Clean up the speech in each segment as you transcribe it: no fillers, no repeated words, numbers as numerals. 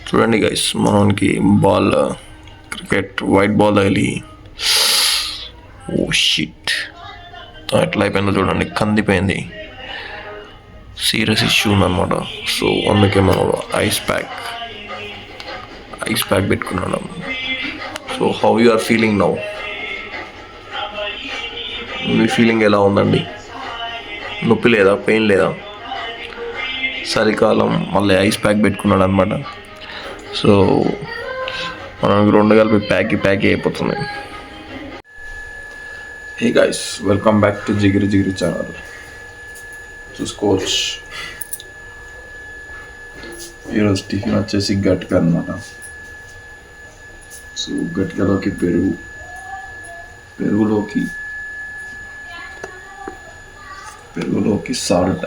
చూడండి గైస్, మనకి ball cricket white ball తగిలి ఓ షిట్ ఎట్లా అయిపోయిందో చూడండి, కందిపోయింది. సీరియస్ ఇష్యూ ఉందన్నమాట. సో అందుకే మనం ఐస్ ప్యాక్ పెట్టుకున్నాం. So how you are feeling now? మీ ఫీలింగ్ ఎలా ఉందండి? నొప్పి లేదా? పెయిన్ లేదా? చలికాలం మళ్ళీ ఐస్ ప్యాక్ పెట్టుకున్నాడు అనమాట. సో మనకి రెండు కలిపి ప్యాక్ అయిపోతుంది. Hey guys, welcome back to Jigiri channel. చూసుకోవచ్చు, ఈరోజు టిఫిన్ వచ్చేసి గట్క అనమాట. సో గట్కలోకి పెరుగులోకి సాల్ట్.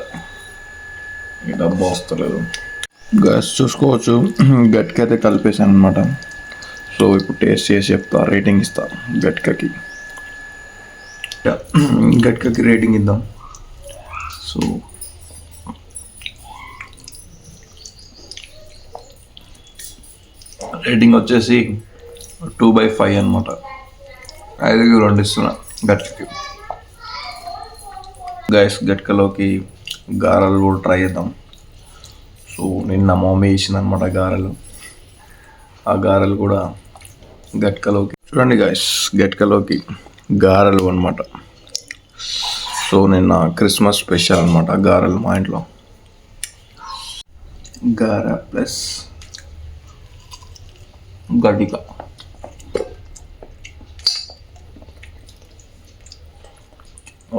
ఈ డబ్బా వస్తలేదు గ్యాస్. చూసుకోవచ్చు, గట్క అయితే కలిపేసాను అనమాట. సో ఇప్పుడు టేస్ట్ చేసి చెప్తా, రేటింగ్ ఇస్తా గట్కకి రేటింగ్ ఇద్దాం. సో రేటింగ్ వచ్చేసి 2/5 అనమాట. 5కి 2 ఇస్తున్నా గట్కకి. గైస్, గట్కలోకి గారెలు కూడా ట్రై చేద్దాం. సో నిన్న మమ్మీ వేసిందనమాట గారెలు. ఆ గారెలు కూడా గట్కలోకి చూడండి గైస్, గట్కలోకి గారెలు అనమాట. సో నిన్న క్రిస్మస్ స్పెషల్ అనమాట గారెలు మా ఇంట్లో. గారె ప్లస్ గట్క.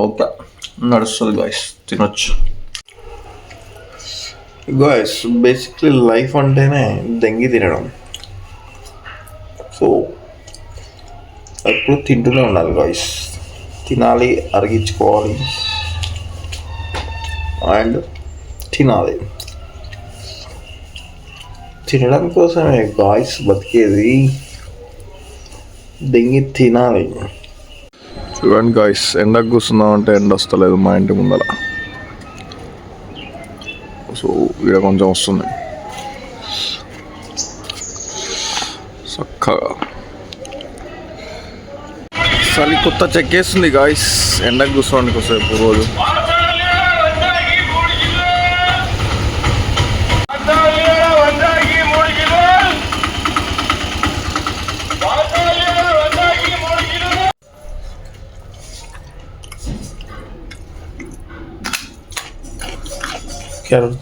ఓకే, నడుస్తుంది గాయస్, తినొచ్చు. గాయస్, బేసిక్లీ లైఫ్ అంటేనే దెంగి తినడం. సో ఎప్పుడు తింటూనే ఉండాలి గాయస్. తినాలి, అరిగించుకోవాలి అండ్ తినాలి. తినడం కోసమే గాయస్ బతికేది, దెంగి తినాలి. చూడండి గాయస్, ఎండకు కూర్చుందామంటే ఎండ వస్తలేదు మా ఇంటి ముందర. సో ఇక్కడ కొంచెం వస్తుంది చక్కగా. చలి కొత్త చెక్కేస్తుంది గాయస్, ఎండకు కూర్చోండి కొద్దిసేపు రోజు.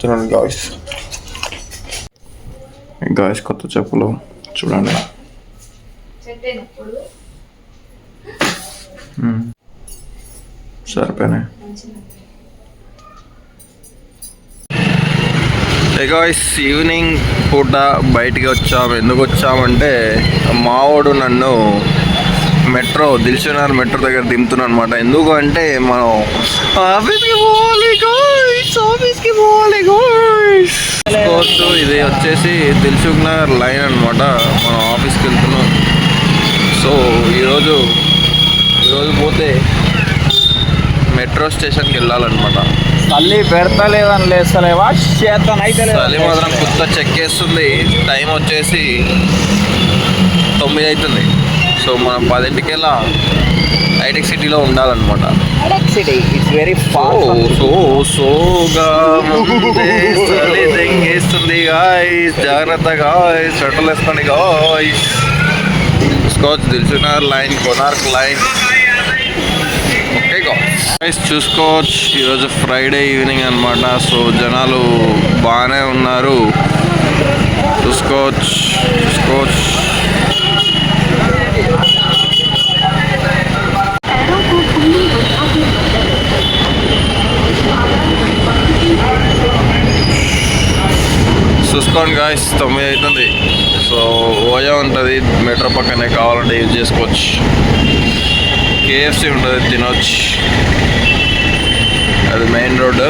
తినండి గాయస్, కొత్త చెప్పులు చూడండి. సరిపోయినాయి. గాయస్, ఈవినింగ్ పూట బయటికి వచ్చాము. ఎందుకు వచ్చామంటే మావాడు నన్ను దిల్సుఖ్నగర్ మెట్రో దగ్గర దింపుతున్నాను అనమాట. ఎందుకు అంటే మనం ఆఫీస్కి పోవాలి గాయ్స్. ఇది వచ్చేసి దిల్సుఖ్నగర్ లైన్ అనమాట. మనం ఆఫీస్కి వెళ్తున్నాం. సో ఈరోజు పోతే మెట్రో స్టేషన్కి వెళ్ళాలన్నమాట. తల్లి పెడతలేదని లేస్తలేవా? తల్లి మాత్రం కొత్త చెక్కేస్తుంది. టైం వచ్చేసి 9 అవుతుంది. సో మనం 10ంటికి వెళ్ళా హైటెక్ సిటీలో ఉండాలన్నమాట. తెంగేస్తుంది గాయ్స్, జాగ్రత్తగా స్వెటర్లు వేసుకోండి గాయ్స్. చూసుకోవచ్చు, Dilsukhnagar line, Konark line. Okay guys, చూసుకోవచ్చు, ఈరోజు ఫ్రైడే ఈవినింగ్ అనమాట. సో జనాలు బాగానే ఉన్నారు. చూసుకోవచ్చు. చూసుకోండి గాయస్, 9 అవుతుంది. సో ఓయా ఉంటుంది మెట్రో పక్కనే, కావాలంటే యూజ్ చేసుకోవచ్చు. KFC ఉంటుంది, తినవచ్చు. అది మెయిన్ రోడ్డు.